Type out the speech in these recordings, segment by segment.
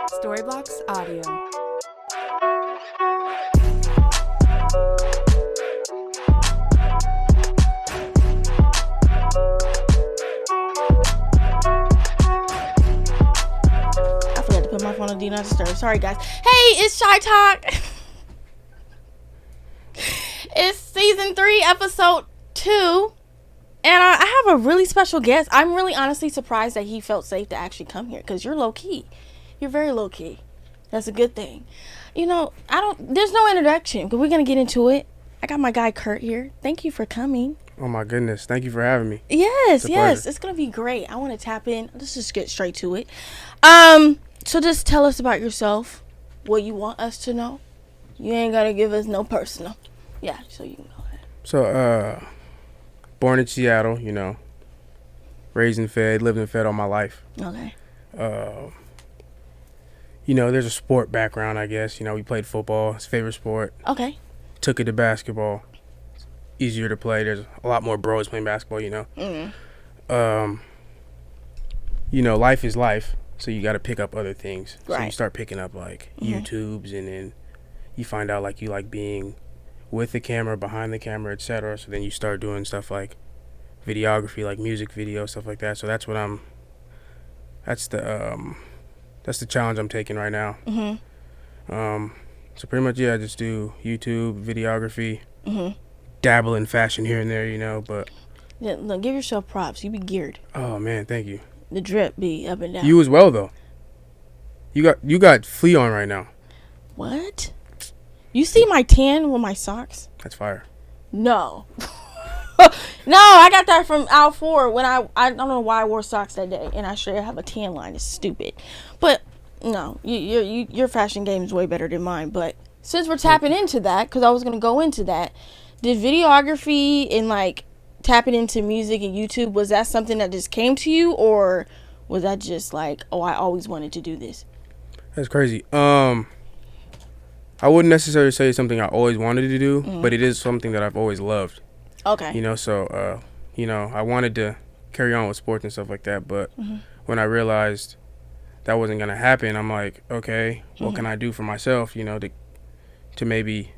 Storyblocks Audio. I forgot to put my phone on Do Not Disturb. Sorry, guys. Hey, it's SHAI Talk. It's season 3, episode 2. And I have a really special guest. I'm really honestly surprised that he felt safe to actually come here, because you're low key. You're very low key. That's a good thing. You know, there's no introduction, but we're going to get into it. I got my guy Curt here. Thank you for coming. Oh my goodness. Thank you for having me. Yes. It's going to be great. I want to tap in. Let's just get straight to it. So just tell us about yourself, what you want us to know. You ain't got to give us no personal. Yeah, so you can go ahead. So, born in Seattle, you know, raised and fed, lived and fed all my life. Okay. You know, there's a sport background, I guess. You know, we played football, his favorite sport. Okay. Took it to basketball. It's easier to play. There's a lot more bros playing basketball, you know. Mm-hmm. You know, life is life, so you got to pick up other things. Right. So you start picking up, like, YouTubes, and then you find out, like, you like being with the camera, behind the camera, etc. So then you start doing stuff like videography, like music video, stuff like that. So that's what that's the challenge I'm taking right now. So pretty much, yeah, I just do YouTube, videography, dabble in fashion here and there, you know, but Yeah, look, give yourself props. You be geared. oh man, thank you. The drip be up and down. You as well though. You got flea on right now. What? You see my tan with my socks? That's fire. No. No, I got that from Al 4 when I don't know why I wore socks that day, and I should have a tan line. It's stupid. But no, your fashion game is way better than mine. But since we're tapping into that, because I was gonna go into that, did videography and like tapping into music and YouTube, was that something that just came to you, or was that just like, oh, I always wanted to do this? That's crazy. I wouldn't necessarily say it's something I always wanted to do, but it is something that I've always loved. Okay. You know, so, you know, I wanted to carry on with sports and stuff like that, but when I realized that wasn't going to happen, I'm like, okay, what can I do for myself, you know, to maybe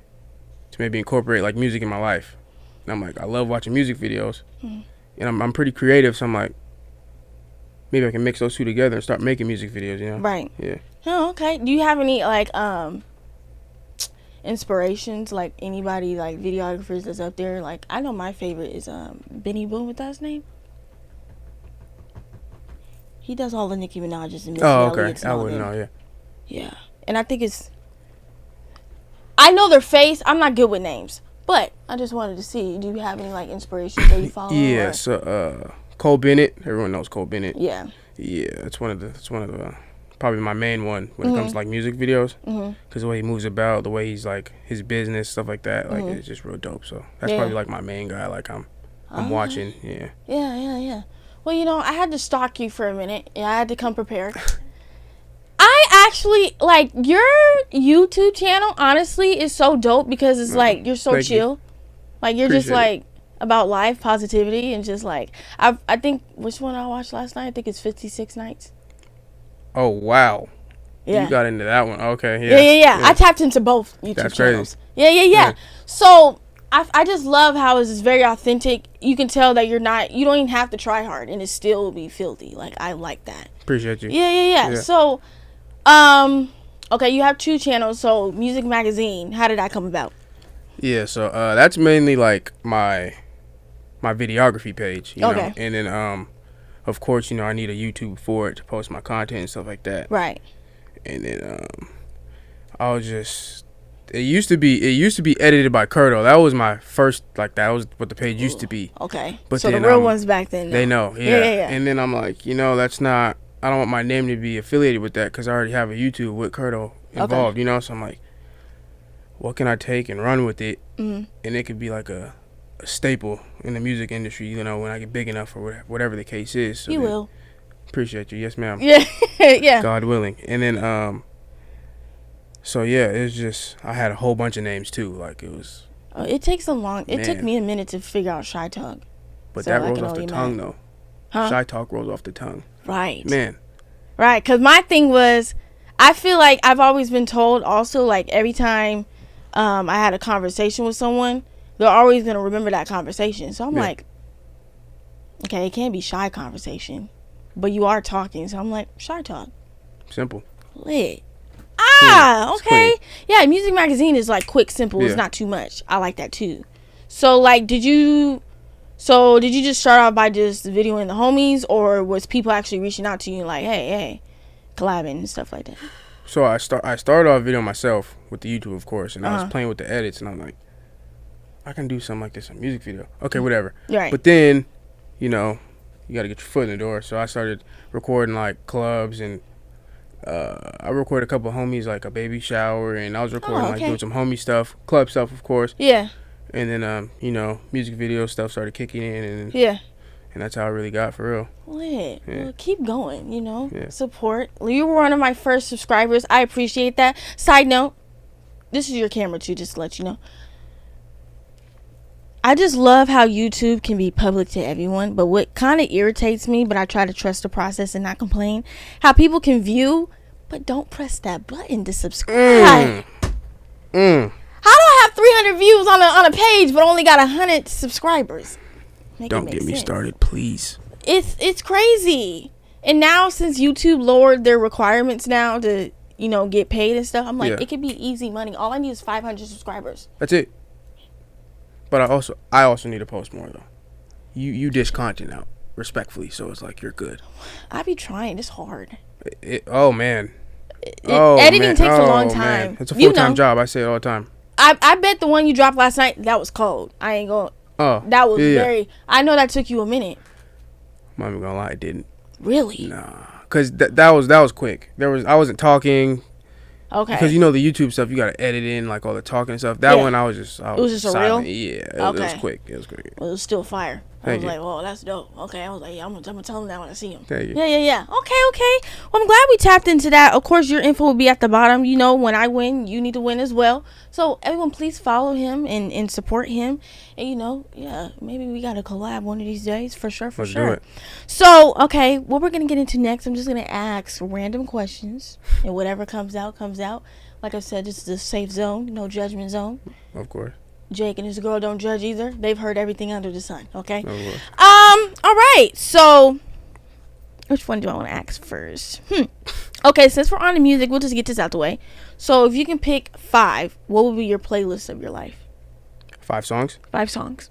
incorporate, like, music in my life? And I'm like, I love watching music videos, and I'm pretty creative, so I'm like, maybe I can mix those two together and start making music videos, you know? Right. Yeah. Oh, okay. Do you have any, like, inspirations, like anybody, like videographers that's up there? Like, I know my favorite is Benny Boone. What's that his name? He does all the Nicki Minaj's and Missy Elliott's. I wouldn't know. Yeah, and I think I know their face. I'm not good with names, but I just wanted to see, do you have any like inspirations that you follow? Yeah. Or? So Cole Bennett, everyone knows Cole Bennett. Yeah, it's one of the probably my main one when it comes to like music videos, because the way he moves about, the way he's like his business, stuff like that, like it's just real dope. So that's probably like my main guy, like I'm watching. Yeah. Well, you know, I had to stalk you for a minute. Yeah, I had to come prepared. I actually like your YouTube channel. Honestly, is so dope because it's like you're so chill. Like you're just like about life, positivity, and just like I think, which one I watched last night, I think it's 56 Nights. Oh wow! Yeah, you got into that one. Okay, yeah. I tapped into both YouTube channels. Crazy. Yeah. So I just love how it's just very authentic. You can tell that you don't even have to try hard, and it still will be filthy. Like, I like that. Appreciate you. Yeah. So, okay, you have 2 channels. So, Music Magazine, how did that come about? Yeah, so that's mainly like my videography page, you know, and then of course, you know, I need a YouTube for it to post my content and stuff like that. Right. And then I was just, it used to be edited by Curtoo. That was my first, like, that was what the page used to be. Okay. But so then, the real ones back then. They know. Yeah. And then I'm like, you know, I don't want my name to be affiliated with that, because I already have a YouTube with Curtoo involved, you know? So I'm like, what can I take and run with it? And it could be like a staple in the music industry, you know, when I get big enough, or whatever the case is. So you will. Appreciate you. Yes, ma'am. Yeah. God willing. And then so yeah, it's just, I had a whole bunch of names too. Like, it was it took me a minute to figure out SHAI Talk. But so that rolls off the tongue though. SHAI Talk rolls off the tongue. Right. Man. Right, because my thing was, I feel like I've always been told also, like, every time I had a conversation with someone, they're always going to remember that conversation. So I'm like, okay, it can't be shy conversation, but you are talking. So I'm like, shy talk. Simple. Lit. Ah, okay. Clean. Yeah, music magazine is like quick, simple. It's not too much. I like that too. So like, did you just start off by just videoing the homies, or was people actually reaching out to you like, hey, collabing and stuff like that? So I started off videoing myself with the YouTube, of course, and I was playing with the edits, and I'm like, I can do something like this in a music video. Okay, whatever. Right. But then, you know, you got to get your foot in the door. So I started recording like clubs, and I recorded a couple of homies, like a baby shower, and I was recording like doing some homie stuff, club stuff, of course. Yeah. And then you know, music video stuff started kicking in, and and that's how I really got for real. Lit. Yeah. Well, keep going, you know. Yeah. Support. You were one of my first subscribers. I appreciate that. Side note, this is your camera too, just to let you know. I just love how YouTube can be public to everyone, but what kind of irritates me, but I try to trust the process and not complain, how people can view but don't press that button to subscribe. How do I have 300 views on a page but only got 100 subscribers? Don't get me started, please. It's crazy. And now since YouTube lowered their requirements now to, you know, get paid and stuff, I'm like, it could be easy money. All I need is 500 subscribers. That's it. But I also need to post more though. You dish content out respectfully, so it's like you're good. I be trying. It's hard. Oh man. Editing takes a long time. Man. It's a full-time job. I say it all the time. I bet the one you dropped last night, that was cold. I ain't going. Oh. That was very. I know that took you a minute. I'm not even gonna lie, it didn't. Really? Nah, cause that was quick. I wasn't talking. Okay. Because you know the YouTube stuff, you gotta edit in like all the talking and stuff. That one I was just silent. A reel. Yeah, it was quick. Well, it was still fire. I was like, "Whoa, that's dope." Okay, I was like, "Yeah, I'm gonna tell him that when I see him." Thank you. Yeah. Okay. Well, I'm glad we tapped into that. Of course, your info will be at the bottom. You know, when I win, you need to win as well. So everyone, please follow him and support him. And you know, maybe we gotta collab one of these days for sure. Let's do it. So, okay, what we're gonna get into next, I'm just gonna ask random questions, and whatever comes out comes out. Like I said, this is a safe zone, no judgment zone. Of course. Jake and his girl don't judge either. They've heard everything under the sun. Okay. All right. So, which one do I want to ask first? Okay. Since we're on the music, we'll just get this out the way. So, if you can pick 5, what would be your playlist of your life? 5 songs. 5 songs.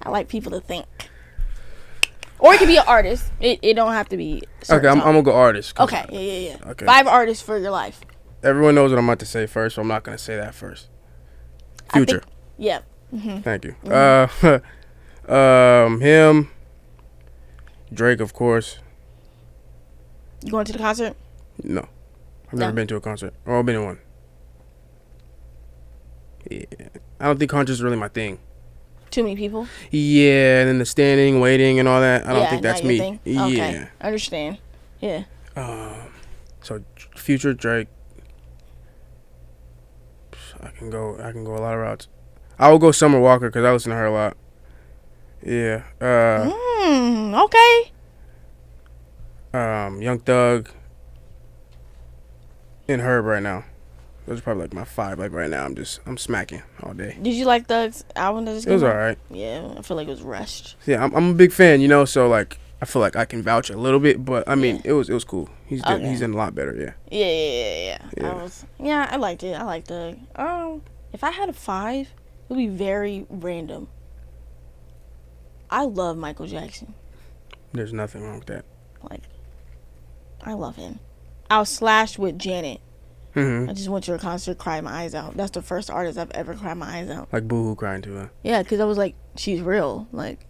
I like people to think. Or it could be an artist. It don't have to be. Okay, I'm gonna go artist. Okay. Yeah. Okay. 5 artists for your life. Everyone knows what I'm about to say first, so I'm not going to say that first. Future. Thank you. Him. Drake, of course. You going to the concert? No. I've never been to a concert. Or I've been to one. Yeah. I don't think concerts are really my thing. Too many people? Yeah, and then the standing, waiting, and all that. I don't think that's me. Thing? Okay. Yeah. I understand. Yeah. So, Future, Drake. I can go a lot of routes. I will go Summer Walker because I listen to her a lot. Yeah. Okay. Young Thug and Herb right now. Those are probably like my 5. Like right now, I'm smacking all day. Did you like Thug's album that just came out? It was alright. Yeah, I feel like it was rushed. Yeah, I'm a big fan, you know. So like, I feel like I can vouch a little bit, but I mean, it was cool. He's in a lot better. Yeah. I liked it. I liked Thug. If I had a 5, it would be very random. I love Michael Jackson. There's nothing wrong with that. Like, I love him. I was slashed with Janet. Mm-hmm. I just went to her concert, cried my eyes out. That's the first artist I've ever cried my eyes out. Like Boohoo crying to her. Yeah, because I was like, she's real. Like,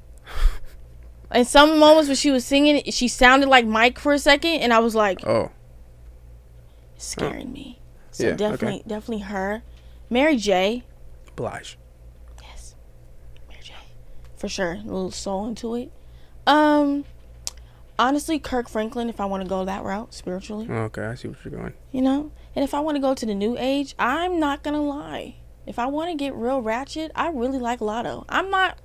in some moments when she was singing, she sounded like Mike for a second, and I was like, oh, it's scaring me. So definitely her. Mary J. Blige. Yes, Mary J. For sure, a little soul into it. Honestly, Kirk Franklin, if I want to go that route spiritually. Okay, I see what you're going. You know, and if I want to go to the new age, I'm not gonna lie. If I want to get real ratchet, I really like Lotto. I'm not.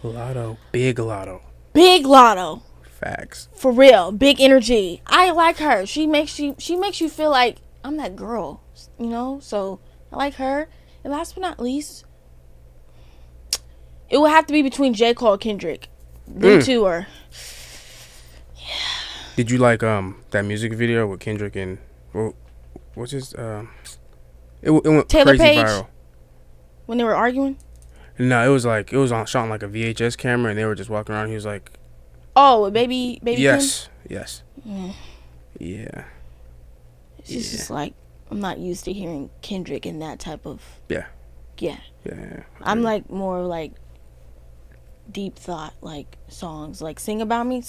Lotto, big Lotto. Big Lotto. Facts. For real, big energy. I like her. She makes you feel like I'm that girl, you know. So I like her. And last but not least, it would have to be between J. Cole and Kendrick. Them two are. Did you like that music video with Kendrick and what's his it went Taylor crazy Page? viral When they were arguing? No, it was shot on like a VHS camera, and they were just walking around. He was like, "Oh, baby yes, Kim?" yes, yeah." It's just like I'm not used to hearing Kendrick in that type of yeah. I'm like more like deep thought, like songs, like sing about me,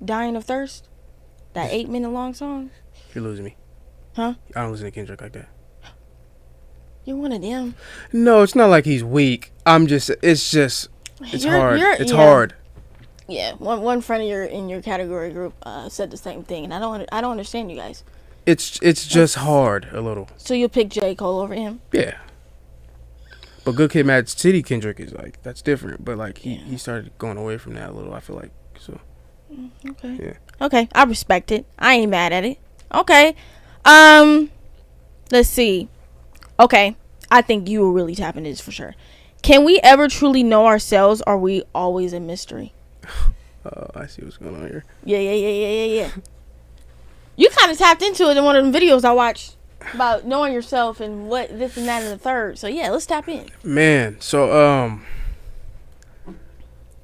Dying of Thirst, that 8-minute long song. You're losing me, huh? I don't listen to Kendrick like that. You're one of them. No, it's not like he's weak. It's hard. It's hard. Yeah, one friend in your category group said the same thing, and I don't understand you guys. It's just hard a little. So you'll pick J. Cole over him? Yeah. But Good Kid, Mad City Kendrick is like, that's different. But like he started going away from that a little, I feel like. So. Okay. Yeah. Okay, I respect it. I ain't mad at it. Okay. Let's see. Okay, I think you will really tap into this for sure. Can we ever truly know ourselves, or are we always a mystery? Oh, I see what's going on here. Yeah. You kind of tapped into it in one of the videos I watched about knowing yourself and what this and that and the third. So yeah, let's tap in. Man, so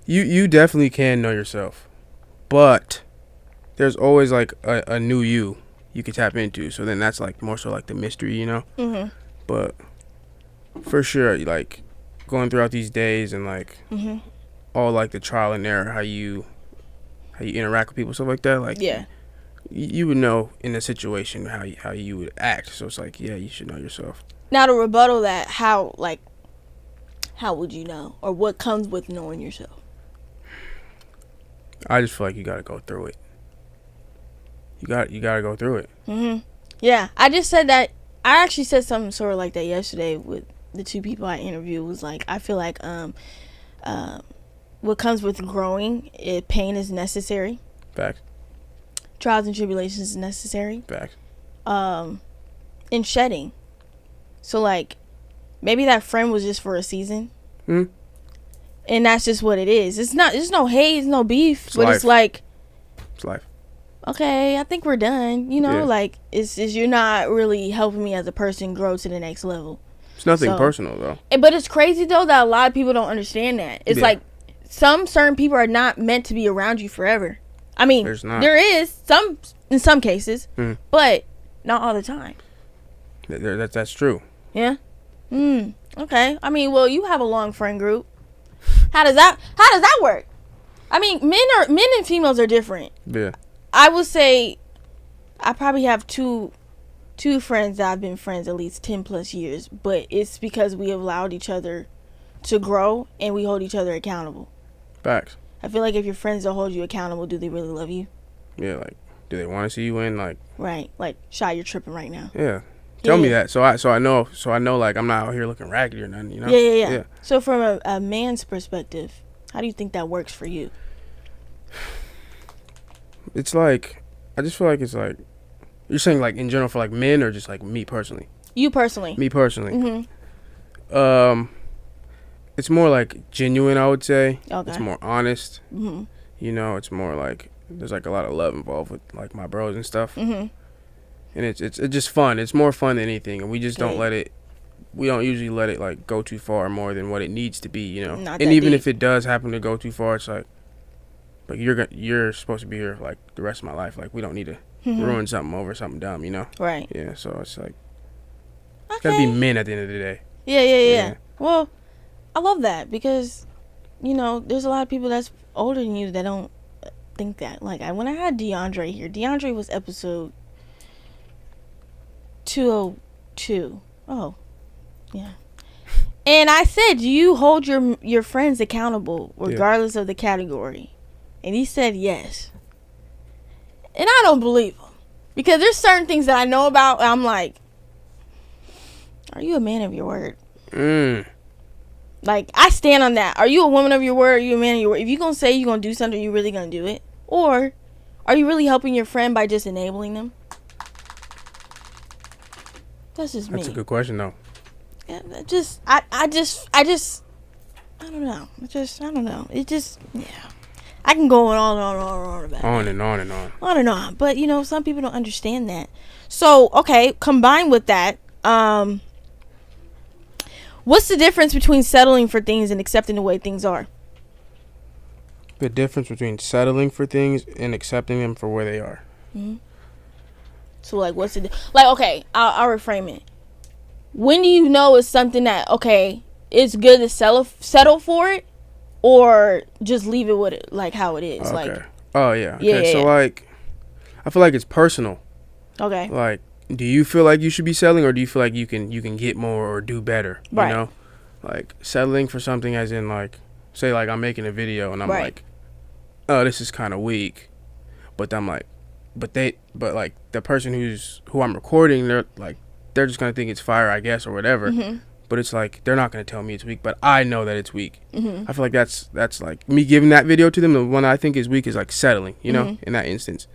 you definitely can know yourself, but there's always like a new you could tap into. So then that's like more so like the mystery, you know. Mm-hmm. But for sure, like going throughout these days and like all like the trial and error, how you interact with people, stuff like that. Like you would know in a situation how you would act. So it's like, yeah, you should know yourself. Now to rebuttal that, how would you know, or what comes with knowing yourself? I just feel like you got to go through it. You got to go through it. Yeah, I just said that. I actually said something sort of like that yesterday with the two people I interviewed. Was like, I feel like what comes with growing, pain is necessary. Facts. Trials and tribulations is necessary. Facts. And shedding. So like, maybe that friend was just for a season. And that's just what it is. It's not. There's no hate. There's no beef. But it's like, it's life. Okay, I think we're done. You know, like it's you're not really helping me as a person grow to the next level. It's nothing personal though. But it's crazy though that a lot of people don't understand that. It's like some certain people are not meant to be around you forever. I mean, there is some in some cases, but not all the time. That's true. Yeah. Okay. I mean, well, you have a long friend group. How does that work? I mean, men and females are different. Yeah. I would say I probably have two friends that I've been friends at least 10 plus years, but it's because we have allowed each other to grow and we hold each other accountable. Facts. I feel like if your friends don't hold you accountable, do they really love you? Yeah, like, do they want to see you win? Like, right, like, Shai, you're tripping right now. Yeah, tell me that so I know like I'm not out here looking raggedy or nothing, you know. Yeah. So from a man's perspective, how do you think that works for you? It's like, I just feel like it's like, you're saying like in general for like men or just like me personally? You personally. Me personally. It's more like genuine, I would say. Okay. It's more honest. You know, it's more like there's like a lot of love involved with like my bros and stuff. And it's just fun. It's more fun than anything, and we just don't we don't usually let it like go too far more than what it needs to be, you know. Not and that even deep. if it does happen to go too far, it's like you're supposed to be here like the rest of my life. Like we don't need to ruin something over something dumb, you know. Right. Yeah. So it's like it's gotta be men at the end of the day. Yeah. Well, I love that because, you know, there's a lot of people that's older than you that don't think that. Like when I had DeAndre here, DeAndre was episode 202. Oh, yeah. And I said, do you hold your friends accountable regardless of the category? And he said yes. And I don't believe him. Because there's certain things that I know about, and I'm like, are you a man of your word? Like, I stand on that. Are you a woman of your word? Or are you a man of your word? If you're going to say you're going to do something, you really going to do it? Or are you really helping your friend by just enabling them? That's just me. That's a good question, though. Yeah, I don't know. I don't know. It just, yeah. I can go on and on about it. On and on and on. On and on. But, you know, some people don't understand that. So, okay, combined with that, what's the difference between settling for things and accepting the way things are? The difference between settling for things and accepting them for where they are. Mm-hmm. So, like, what's the... Like, okay, I'll reframe it. When do you know it's something that, okay, it's good to settle for it, or just leave it with it, like, how it is? Okay. Like, oh, yeah. Okay, so, yeah. like, I feel like it's personal. Okay. Like, do you feel like you should be settling, or do you feel like you can get more or do better? Right. You know? Like, settling for something as in, like, say, like, I'm making a video, and I'm like, oh, this is kind of weak. But I'm like, but like, the person who I'm recording, they're just going to think it's fire, I guess, or whatever. Mm-hmm. But it's like, they're not going to tell me it's weak, but I know that it's weak. Mm-hmm. I feel like that's like, me giving that video to them, the one I think is weak is, like, settling, you know, in that instance.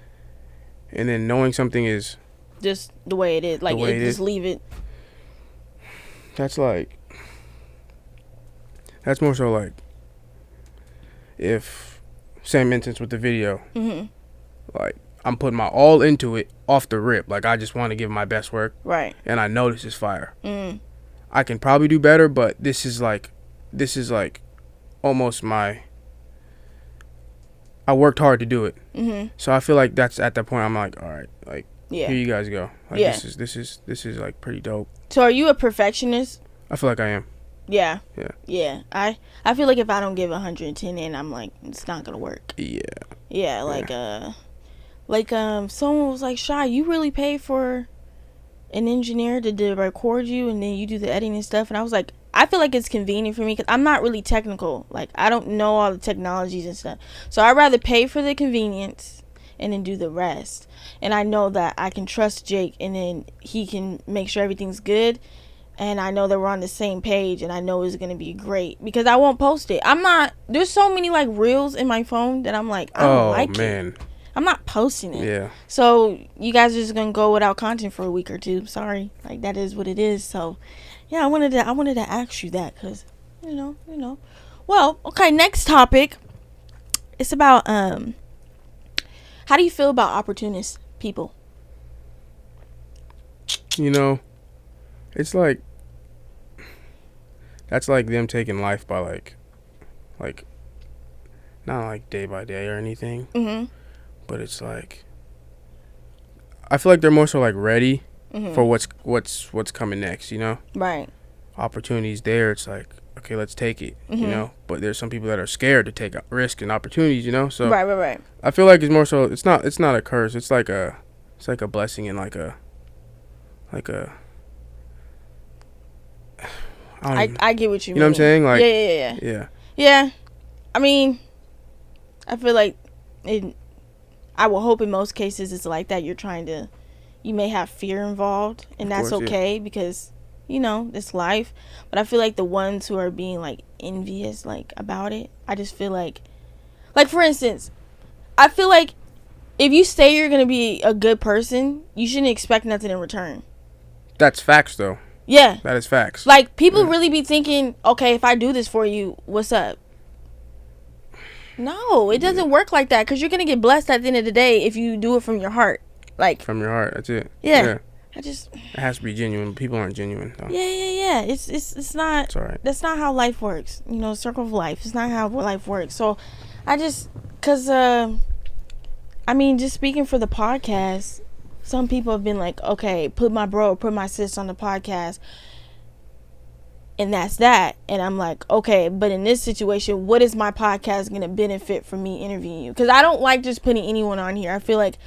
And then knowing something is just the way it is. Like, just leave it. That's like, that's more so like, if, same instance with the video, like, I'm putting my all into it off the rip. Like, I just want to give my best work. Right. And I know this is fire. I can probably do better, but this is like almost I worked hard to do it. So I feel like that's at that point I'm like, all right, like, here you guys go. Like, this is like pretty dope. So are you a perfectionist? I feel like I am. Yeah. I feel like if I don't give 110 in, I'm like, it's not gonna work. Yeah. Like someone was like, Shai, you really pay for an engineer to record you, and then you do the editing and stuff. And I was like, I feel like it's convenient for me because I'm not really technical. Like, I don't know all the technologies and stuff, so I'd rather pay for the convenience and then do the rest. And I know that I can trust Jake, and then he can make sure everything's good, and I know that we're on the same page, and I know it's gonna be great because I won't post it. There's so many like reels in my phone that I'm like, I don't like it. I'm not posting it. Yeah. So you guys are just gonna go without content for a week or two. Sorry, like, that is what it is. So yeah, I wanted to ask you that because you know. Well, okay. Next topic. It's about how do you feel about opportunist people? You know, it's like, that's like them taking life by like not like day by day or anything. But it's like, I feel like they're more so like ready for what's coming next, you know? Right. Opportunities there, it's like, okay, let's take it, you know? But there's some people that are scared to take risk and opportunities, you know? So Right. I feel like it's more so, it's not a curse. It's like a blessing and I get what you mean. You know what I'm saying? Like, yeah. I mean, I feel like I will hope in most cases it's like that. You may have fear involved, and that's okay because, you know, it's life. But I feel like the ones who are being like envious, like, about it, I just feel like for instance, I feel like if you say you're going to be a good person, you shouldn't expect nothing in return. That's facts though. Yeah. That is facts. Like, people really be thinking, okay, if I do this for you, what's up? No, it doesn't work like that, because you're going to get blessed at the end of the day if you do it from your heart. Like, from your heart, that's it. Yeah. It has to be genuine. People aren't genuine though. Yeah. It's not. It's all right. That's not how life works. You know, circle of life. It's not how life works. So, because I mean, just speaking for the podcast, some people have been like, okay, put my sis on the podcast, and that's that. And I'm like, okay, but in this situation, what is my podcast going to benefit from me interviewing you? Because I don't like just putting anyone on here. I feel like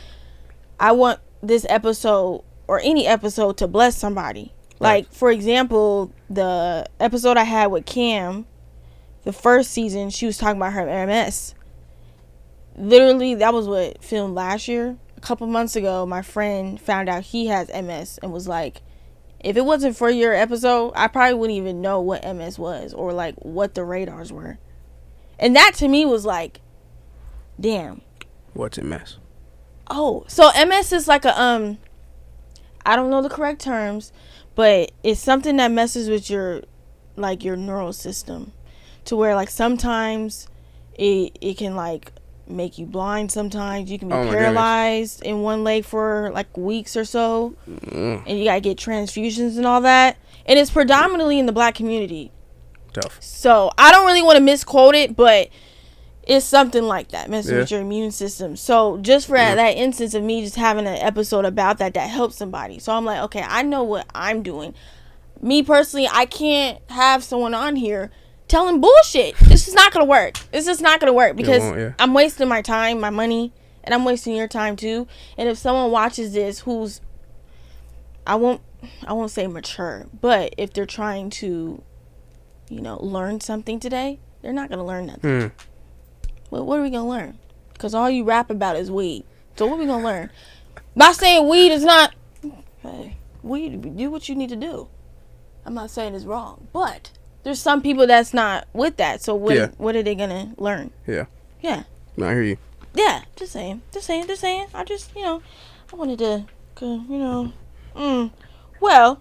I want this episode or any episode to bless somebody. Like, for example, the episode I had with Cam, the first season, she was talking about her MS. Literally, that was what filmed last year. A couple months ago, my friend found out he has MS and was like, if it wasn't for your episode, I probably wouldn't even know what MS was or like what the radars were. And that to me was like, damn. What's MS? Oh, so MS is like a I don't know the correct terms, but it's something that messes with your neural system, to where like sometimes it can like make you blind. Sometimes you can be paralyzed in one leg for like weeks or so, and you gotta get transfusions and all that. And it's predominantly in the black community. Tough. So I don't really want to misquote it, but it's something like that, messing with your immune system. So just for that instance of me just having an episode about that helps somebody. So I'm like, okay, I know what I'm doing. Me personally, I can't have someone on here telling bullshit. This is not gonna work. It's just not gonna work because I'm wasting my time, my money, and I'm wasting your time too. And if someone watches this who's, I won't say mature, but if they're trying to, learn something today, they're not gonna learn nothing. Well, what are we gonna learn? Because all you rap about is weed. So what are we gonna learn? Not saying weed is not. Hey, weed, do what you need to do. I'm not saying it's wrong, but there's some people that's not with that. So what are they gonna learn? Yeah. No, I hear you. Yeah, just saying. I just, I wanted to, Well,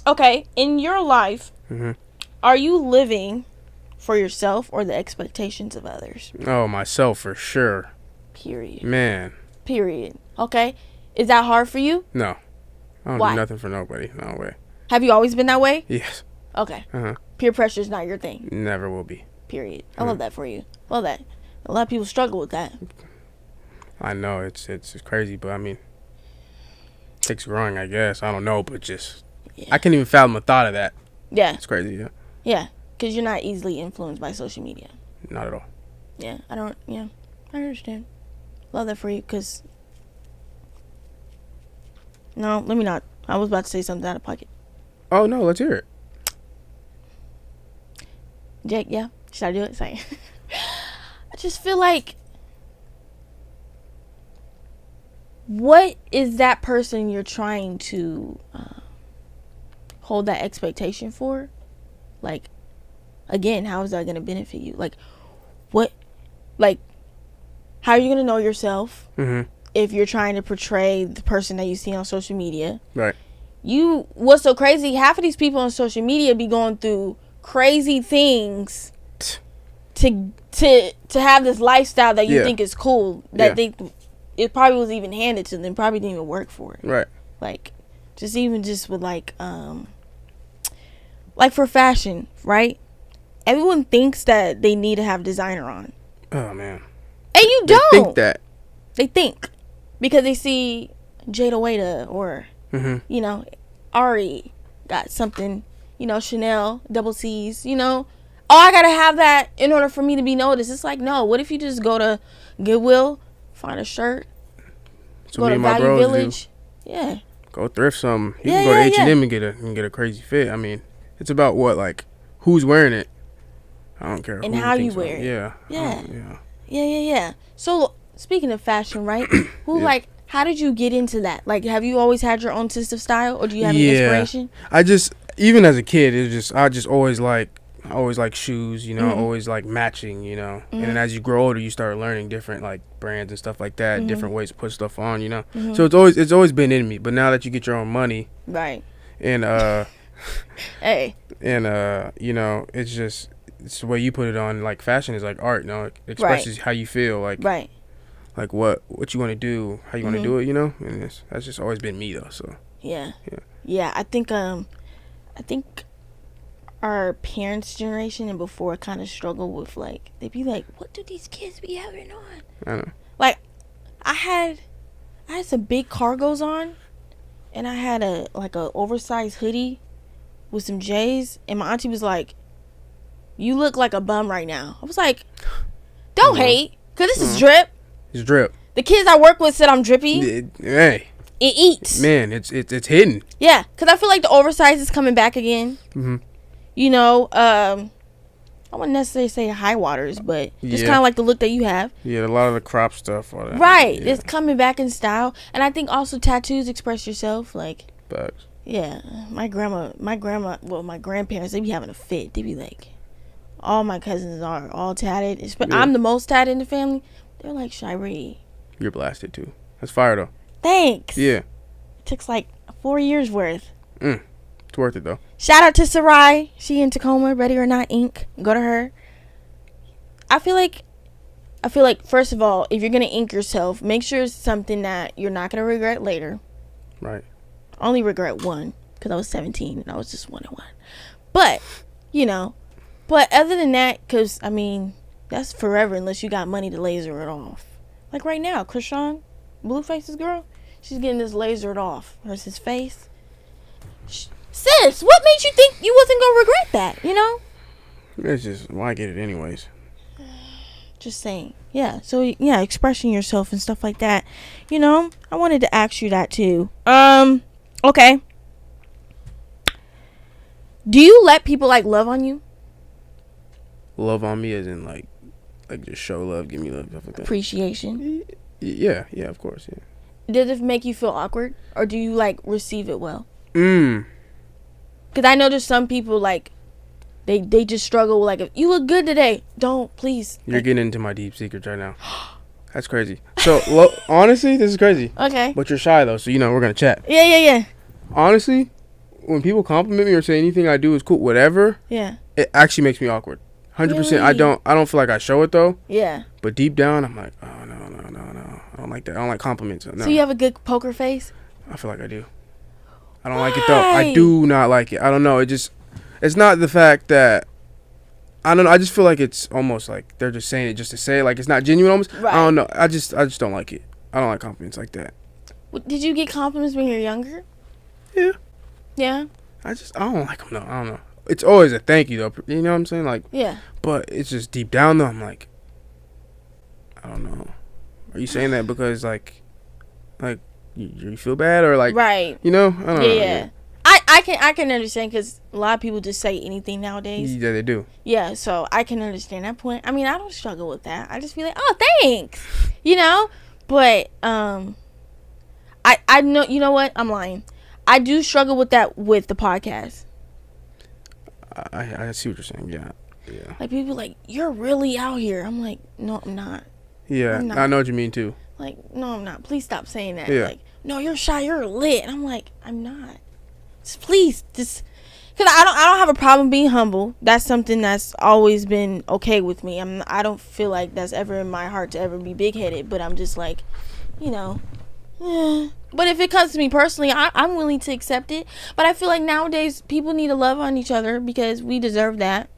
okay. In your life, are you living for yourself or the expectations of others? Oh, myself for sure. Period. Man. Period. Okay. Is that hard for you? No. I don't do nothing for nobody. No way. Have you always been that way? Yes. Okay. Peer pressure is not your thing. Never will be. Period. I love that for you. Love that. A lot of people struggle with that. I know it's crazy, but I mean, it takes growing, I guess. I don't know, but just I can't even fathom the thought of that. Yeah. It's crazy. Yeah. Yeah. Because you're not easily influenced by social media. Not at all. Yeah, I understand. Love that for you, because... No, let me not. I was about to say something out of pocket. Oh, no, let's hear it. Jake, yeah? Should I do it? Sorry. I just feel like... What is that person you're trying to hold that expectation for? Like... Again, how is that going to benefit you? Like, what, like, how are you going to know yourself if you're trying to portray the person that you see on social media? Right. What's so crazy, half of these people on social media be going through crazy things to have this lifestyle that you think is cool, that it probably was even handed to them, probably didn't even work for it. Right. Like, just with like for fashion, right? Everyone thinks that they need to have designer on. Oh, man. And you don't. They think that. They think. Because they see Jada Wada or, Ari got something, Chanel, double C's, Oh, I got to have that in order for me to be noticed. It's like, no. What if you just go to Goodwill, find a shirt, go to Value Village? Yeah. Go thrift some. You can go to H&M and get a crazy fit. I mean, it's about what, like, who's wearing it. I don't care. And how you wear it. Yeah. So, speaking of fashion, right? How did you get into that? Like, have you always had your own sense of style, or do you have any inspiration? Even as a kid, I just always like shoes, always like matching, And then as you grow older, you start learning different like brands and stuff like that, different ways to put stuff on, So it's always been in me. But now that you get your own money, right? And hey, and it's the way you put it on. Like, fashion is like art, it expresses how you feel, like like what you want to do, how you want to do it, And that's just always been me though. So yeah. I think our parents' generation and before kind of struggle with, like, they'd be like, what do these kids be having on? I know. Like, I had some big cargos on, and I had a oversized hoodie with some J's, and my auntie was like, you look like a bum right now. I was like, don't hate, because this is drip. It's drip. The kids I work with said I'm drippy. Hey. It eats. Man, it's hidden. Yeah, because I feel like the oversized is coming back again. I wouldn't necessarily say high waters, but just kind of like the look that you have. Yeah, a lot of the crop stuff. All that. Right. Yeah. It's coming back in style. And I think also tattoos express yourself. Like, bugs. Yeah, my grandparents, they be having a fit. They be like, all my cousins are all tatted. But I'm the most tatted in the family. They're like, Shiree, you're blasted too. That's fire though. Thanks. Yeah. It took like 4 years worth. It's worth it though. Shout out to Sarai. She in Tacoma, Ready or Not Ink. Go to her. I feel like first of all, if you're gonna ink yourself, make sure it's something that you're not gonna regret later. Right. I only regret one because I was 17 and I was just 1 and 1. But but other than that, because I mean that's forever unless you got money to laser it off. Like right now, Krishan, Blueface's girl, she's getting this lasered off. There's his face. Sis, what made you think you wasn't gonna regret that? It's just, why get it anyways? Just saying. Yeah. So yeah, expressing yourself and stuff like that. I wanted to ask you that too. Okay. Do you let people like love on you? Love on me as in like just show love, give me love, stuff like that. Appreciation. Yeah, of course, yeah. Does it make you feel awkward, or do you like receive it well? Because I know there's some people like they just struggle with like, if you look good today, don't please. You're getting into my deep secrets right now. That's crazy. So honestly, this is crazy. Okay. But you're shy though, so we're gonna chat. Yeah. Honestly, when people compliment me or say anything I do is cool, whatever. Yeah. It actually makes me awkward. 100%. Really? I don't feel like I show it though. Yeah. But deep down, I'm like, oh no. I don't like that. I don't like compliments. No. So you have a good poker face? I feel like I do. I don't like it though. I do not like it. I don't know. It's not the fact that, I don't know. I just feel like it's almost like they're just saying it just to say it. Like it's not genuine almost. Right. I don't know. I just don't like it. I don't like compliments like that. Did you get compliments when you were younger? Yeah. Yeah? I don't like them though. I don't know. It's always a thank you though. You know what I'm saying? Like, yeah. But it's just deep down though, I'm like, I don't know. Are you saying that because like you feel bad or like, right? I don't know. Yeah. I can understand because a lot of people just say anything nowadays. Yeah, they do. Yeah, so I can understand that point. I mean, I don't struggle with that. I just be like, oh, thanks, But I know, you know what? I'm lying. I do struggle with that with the podcast. I see what you're saying. Yeah. Like people like, you're really out here. I'm like, no, I'm not. Yeah, I know what you mean too. Like, no, I'm not. Please stop saying that. Yeah. Like, no, you're shy. You're lit. And I'm like, I'm not. Please, because I don't have a problem being humble. That's something that's always been okay with me. I don't feel like that's ever in my heart to ever be big headed. But I'm just like, But if it comes to me personally, I'm willing to accept it. But I feel like nowadays people need to love on each other because we deserve that.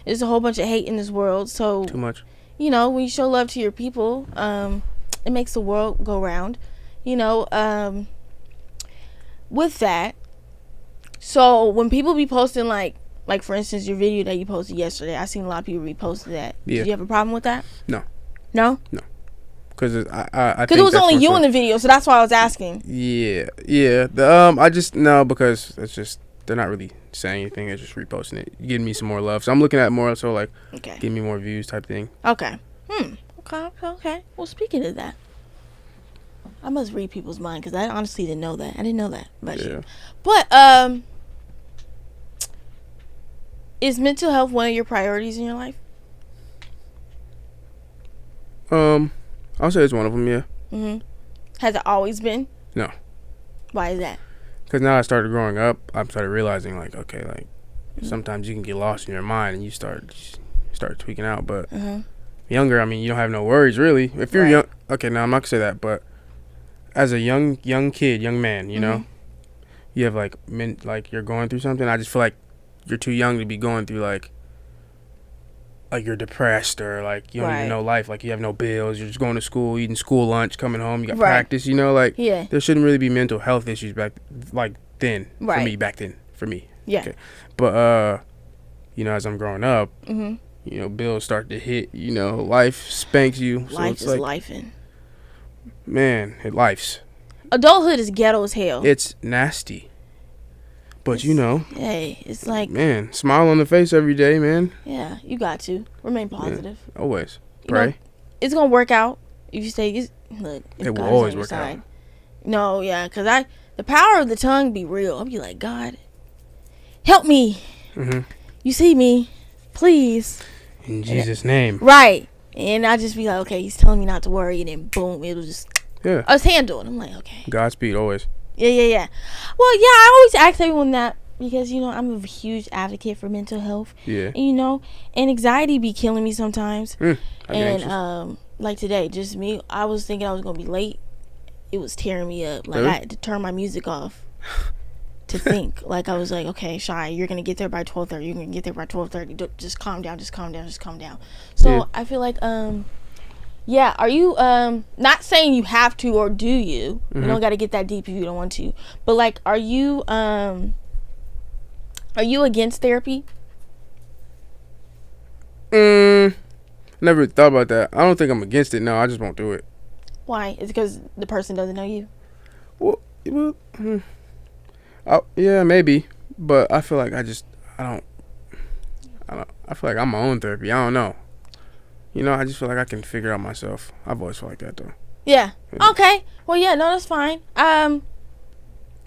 There's a whole bunch of hate in this world. So too much. When you show love to your people, it makes the world go round. With that. So when people be posting like for instance your video that you posted yesterday, I seen a lot of people reposted that. Yeah. Did you have a problem with that? No. No? No. Because I it was only you in the video, so that's why I was asking. Yeah. I just because it's just they're not really saying anything. They're just reposting it, giving me some more love. So I'm looking at more so like give me more views type thing. Okay. Okay. Well, speaking of that, I must read people's mind because I honestly didn't know that. I didn't know that about you. But is mental health one of your priorities in your life? I'll say it's one of them. Yeah. Mhm. Has it always been? No. Why is that? Because now I started growing up, I started realizing sometimes you can get lost in your mind and you start tweaking out. But younger, I mean, you don't have no worries really. If you're young, okay, now I'm not gonna say that, but as a young man, you have you're going through something. I just feel like you're too young to be going through like you're depressed or you don't even know life. Like you have no bills. You're just going to school, eating school lunch, coming home. You got practice. There shouldn't really be mental health issues back then. For me. Yeah. Okay. But as I'm growing up, bills start to hit. Life spanks you. Life is lifing. Man, life's. Adulthood is ghetto as hell. It's nasty. But hey, it's like, man, smile on the face every day, man. Yeah, you got to remain positive. Yeah, always pray. It's gonna work out if you stay. Look, it will always work out. No, yeah, because the power of the tongue be real. I'll be like, God, help me. You see me, please. In Jesus' name. Right. And I just be like, okay, he's telling me not to worry, and then boom, it'll just. Yeah. I was handled. I'm like, okay. Godspeed always. Yeah. Well, yeah, I always ask everyone that because, you know, I'm a huge advocate for mental health. Yeah. And, you know, and anxiety be killing me sometimes. I get and anxious. like today, just me, I was thinking I was gonna be late. It was tearing me up. Like Really? I had to turn my music off to think. Like I was like, okay, Shai, you're gonna get there by 12:30. You're gonna get there by 12:30. Just calm down. Just calm down. Just calm down. So Yeah. I feel like yeah. Are you not saying you have to or do you? You don't got to get that deep if you don't want to. But like, are you against therapy? Never thought about that. I don't think I'm against it. No, I just won't do it. Why? Is it because the person doesn't know you? Well, yeah, maybe. But I feel like I feel like I'm my own therapy. I don't know. You know, I just feel like I can figure out myself. I've always felt like that though. Yeah. Okay. Well, yeah. No, that's fine.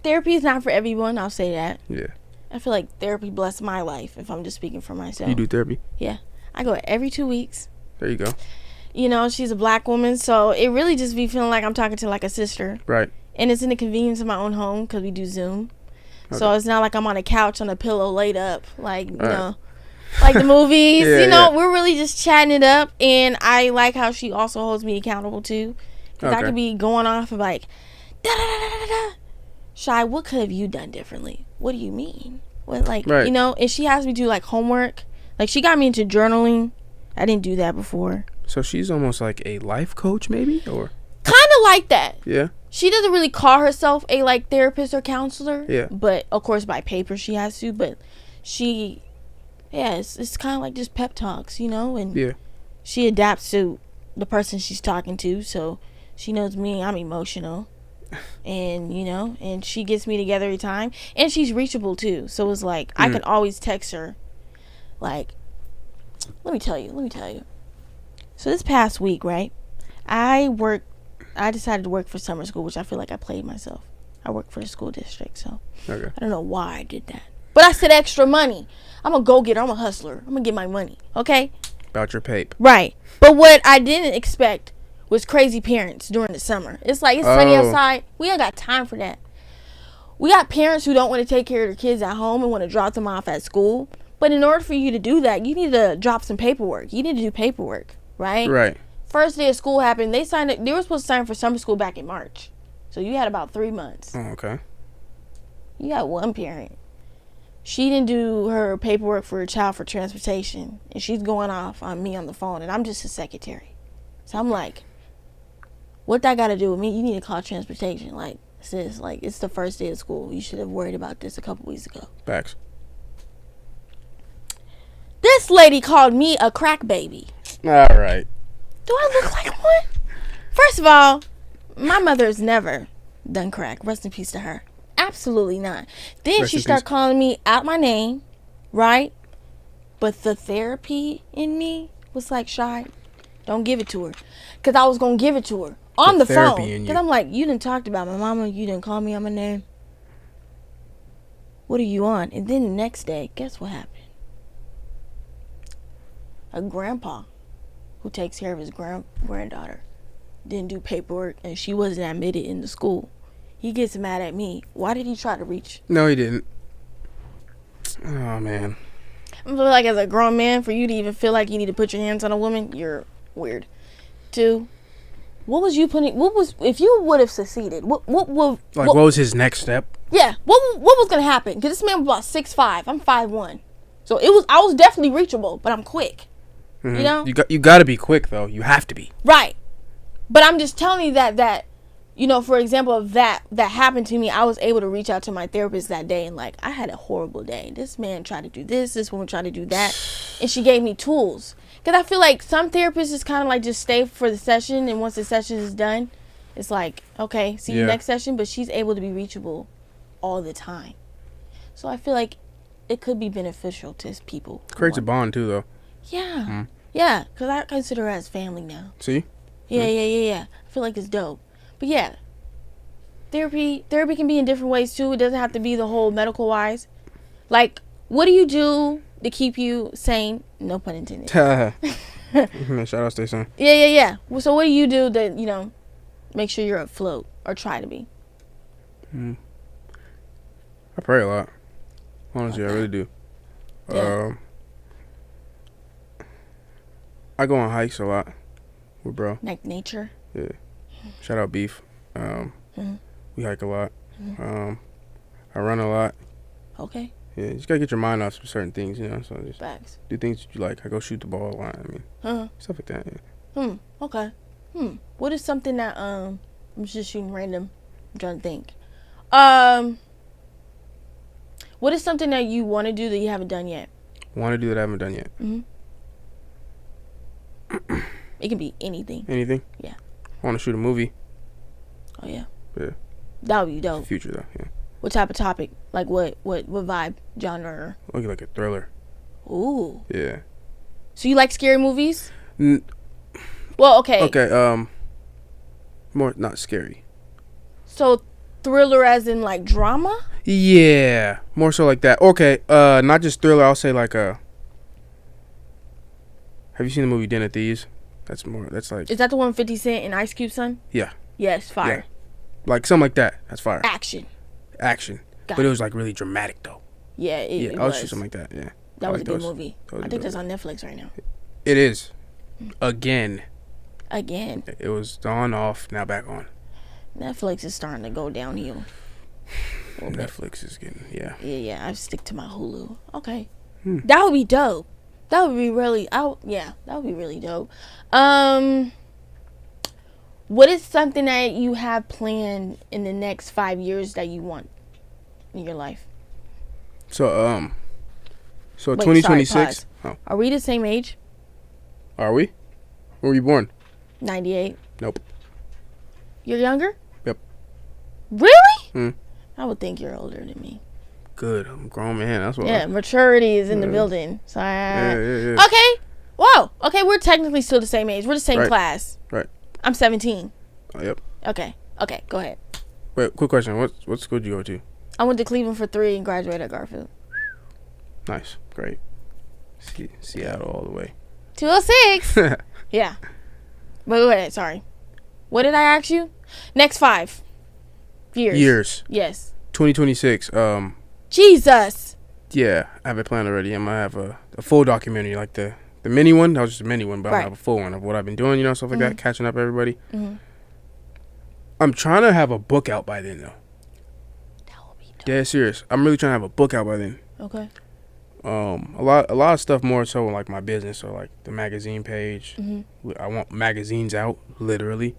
Therapy is not for everyone. I'll say that. Yeah. I feel like therapy blessed my life. If I'm just speaking for myself. You do therapy? Yeah. I go every 2 weeks. There you go. You know, she's a black woman, so it really just be feeling like I'm talking to like a sister. Right. And it's in the convenience of my own home because we do Zoom. Okay. So it's not like I'm on a couch on a pillow laid up, like, you know, like the movies. Yeah, you know, yeah. we're really just chatting it up. And I like how she also holds me accountable, too. Because I could be going off and like, da-da-da-da-da-da. Shai, what could have you done differently? What do you mean? What, like, right. You know, and she has me do, like, homework. Like, she got me into journaling. I didn't do that before. So she's almost like a life coach, maybe? Or kind of like that. Yeah. She doesn't really call herself a, like, therapist or counselor. Yeah. But, of course, by paper she has to. But she, yeah, it's kind of like just pep talks, you know? And yeah. She adapts to the person she's talking to. So she knows me. I'm emotional. And, you know, and she gets me together every time. And she's reachable, too. So it's like, I can always text her. Like, let me tell you. So this past week, right, I decided to work for summer school, which I feel like I played myself. I work for the school district, so okay. I don't know why I did that. But I said extra money. I'm a go-getter. I'm a hustler. I'm going to get my money, okay? About your pape. Right. But what I didn't expect was crazy parents during the summer. It's like, it's sunny outside. We ain't got time for that. We got parents who don't want to take care of their kids at home and want to drop them off at school. But in order for you to do that, you need to drop some paperwork. You need to do paperwork, right? Right. First day of school happened. They were supposed to sign for summer school back in March. So you had about 3 months. Oh, okay. You got one parent. She didn't do her paperwork for her child for transportation. And she's going off on me on the phone. And I'm just a secretary. So I'm like, what that got to do with me? You need to call transportation. Like, sis, like, it's the first day of school. You should have worried about this a couple weeks ago. Facts. This lady called me a crack baby. All right. Do I look like one? First of all, my mother's never done crack. Rest in peace to her. Absolutely not. Then she started calling me out my name, right? But the therapy in me was like, Shai, don't give it to her. Because I was going to give it to her on the phone. Because I'm like, you done talked about my mama. You didn't call me on my name. What are you on? And then the next day, guess what happened? A grandpa who takes care of his granddaughter didn't do paperwork and she wasn't admitted in the school. He gets mad at me. Why did he try to reach? No, he didn't. Oh, man. I feel like as a grown man, for you to even feel like you need to put your hands on a woman, you're weird. 2, if you would have succeeded, what was his next step? Yeah, what was going to happen? Because this man was about 6'5". I'm 5'1". So I was definitely reachable, but I'm quick. Mm-hmm. You know? You got to be quick, though. You have to be. Right. But I'm just telling you that you know, for example, if that happened to me, I was able to reach out to my therapist that day and, like, I had a horrible day. This man tried to do this woman tried to do that, and she gave me tools. Because I feel like some therapists is kind of like just stay for the session, and once the session is done, it's like, okay, see you next session, but she's able to be reachable all the time. So I feel like it could be beneficial to people. Creates a bond, too, though. Yeah. Mm-hmm. Yeah, because I consider her as family now. See? Yeah. I feel like it's dope. But yeah, Therapy can be in different ways too. It doesn't have to be the whole medical wise. Like, what do you do to keep you sane? No pun intended. Shout out, stay sane. Yeah. Well, so what do you do to, make sure you're afloat or try to be? I pray a lot. Honestly, I really do. Yeah. I go on hikes a lot with bro. Like nature? Yeah. Shout out Beef. We hike a lot. I run a lot. Okay. Yeah, you just gotta get your mind off some certain things, so just Facts. do things that you like. I go shoot the ball a lot. Stuff like that, yeah. Okay. What is something that, I'm just shooting random. I'm trying to think. What is something that you want to do that you haven't done yet? Want to do that I haven't done yet? It can be anything. Anything? Yeah. I want to shoot a movie. Oh, yeah. Yeah. That would be dope. Future, though, yeah. What type of topic? Like what vibe, genre? Like a thriller. Ooh. Yeah. So you like scary movies? Well, okay. Okay, more not scary. So thriller as in like drama? Yeah, more so like that. Okay, not just thriller. I'll say like have you seen the movie Den of Thieves? That's like. Is that the one with 50 Cent and Ice Cube son? Yeah. Yes, fire. Yeah. Like something like that. That's fire. Action. But it was like really dramatic though. Yeah, it I'll was. shoot something like that. Yeah. That was a good movie. I think that's on Netflix right now. It is. Again. It was on, off, now back on. Netflix is starting to go downhill. Netflix is getting, yeah. Yeah, I stick to my Hulu. Okay. That would be dope. That would be really, that would be really dope. What is something that you have planned in the next 5 years that you want in your life? So Wait, 2026. Sorry, Are we the same age? Are we? When were you born? 98. Nope. You're younger? Yep. Really? I would think you're older than me. Good. I'm a grown man. That's what. Yeah, maturity is in the building. So yeah. Okay. Whoa. Okay, we're technically still the same age. We're the same class. Right. I'm 17. Oh, yep. Okay, go ahead. Wait, quick question. What school did you go to? I went to Cleveland for 3 and graduated at Garfield. Nice. Great. Seattle all the way. 206. Yeah. Wait, sorry. What did I ask you? Next 5 years. Yes. 2026. Jesus. Yeah, I have it planned already. I'm gonna have a full documentary, like the mini one. That was just a mini one, but I'm gonna have a full one of what I've been doing, stuff like that, catching up everybody. I'm trying to have a book out by then, though. That will be dope. Dead serious. I'm really trying to have a book out by then. Okay. A lot of stuff more so like my business or like the magazine page. I want magazines out, literally.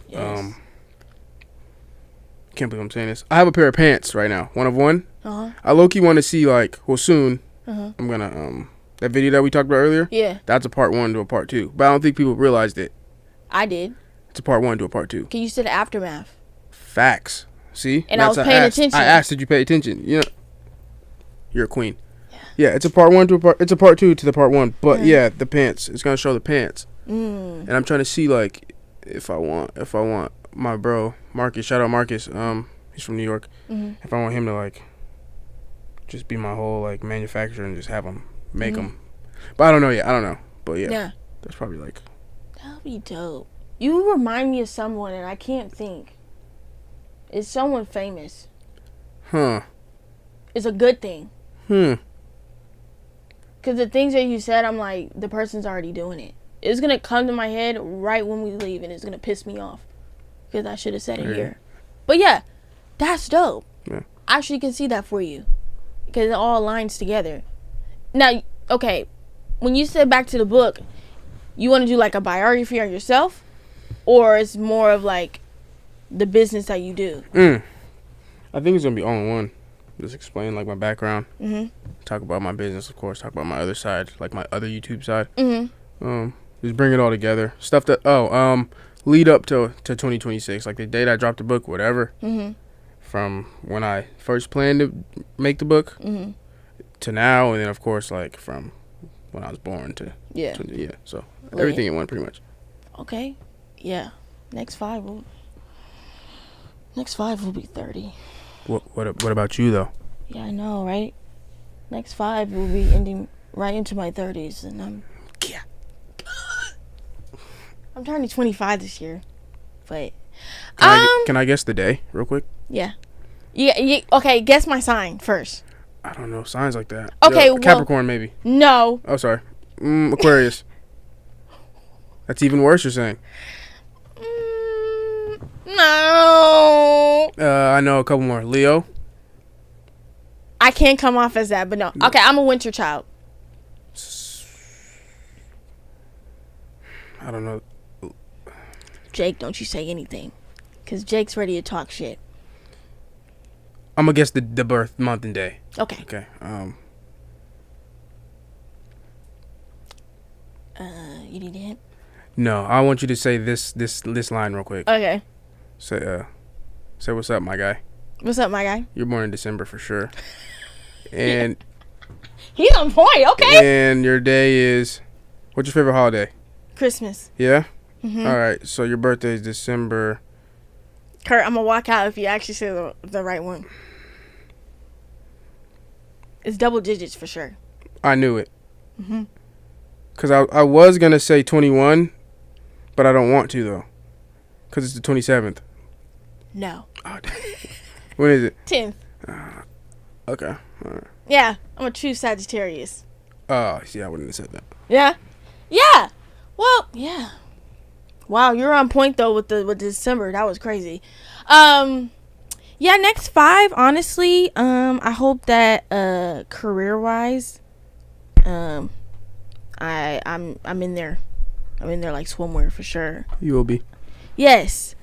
Yes. Can't believe I'm saying this. I have a pair of pants right now, one of one. I low-key want to see soon. I'm gonna that video that we talked about earlier. Yeah. That's a part 1 to a part 2, but I don't think people realized it. I did. It's a part 1 to a part 2. Can you see the aftermath? Facts. See? And I was paying attention. I asked, did you pay attention? You're a queen. Yeah, it's a part 1 to it's a part 2 to the part 1. But yeah, the pants. It's gonna show the pants. And I'm trying to see if I want my bro Marcus. Shout out Marcus. He's from New York. If I want him to just be my whole manufacturer and just have him make them. But I don't know yet. I don't know. But yeah. That's probably That'll be dope. You remind me of someone, and I can't think. It's someone famous. Huh. It's a good thing. Because the things that you said, I'm like, the person's already doing it. It's going to come to my head right when we leave, and it's going to piss me off. Because I should have said it here. But yeah, that's dope. Yeah. I actually can see that for you. Because it all aligns together. Now, okay, when you said back to the book, you want to do a biography on yourself? Or it's more of the business that you do? I think it's going to be all in one. Just explain my background. Talk about my business, of course. Talk about my other side, my other YouTube side. Just bring it all together. Stuff that lead up to 2026, the date I dropped the book, whatever. From when I first planned to make the book to now, and then of course from when I was born to so everything in one pretty much. Okay. Yeah. Next 5. Next 5 will be 30. What about you though? Yeah, I know, right? Next 5 will be ending right into my 30s, and I'm turning 25 this year. But can I guess the day real quick? Yeah. Okay, guess my sign first. I don't know signs like that. Okay, Capricorn maybe. No. Oh, sorry. Aquarius. That's even worse. You're saying. No. I know a couple more. Leo. I can't come off as that, but no. Okay, I'm a winter child. I don't know. Jake, don't you say anything, because Jake's ready to talk shit. I'm gonna guess the birth month and day. Okay. Okay. You need a hint? No, I want you to say this line real quick. Okay. Say what's up, my guy. What's up, my guy? You're born in December for sure. And he's on point. Okay. And your day is, what's your favorite holiday? Christmas. Yeah. Mm-hmm. All right. So your birthday is December. Curt, I'm gonna walk out if you actually say the right one. It's double digits for sure. I knew it. Mm-hmm. Cause I was gonna say 21, but I don't want to though. Cause it's the 27th. No. Oh, when is it? 10th. Okay. All right. Yeah, I'm a true Sagittarius. Oh, see, I wouldn't have said that. Yeah. Yeah. Well, yeah. Wow, you're on point though with December. That was crazy. Yeah, next 5, honestly, I hope that career-wise, I'm in there. I'm in there like swimwear for sure. You will be. Yes.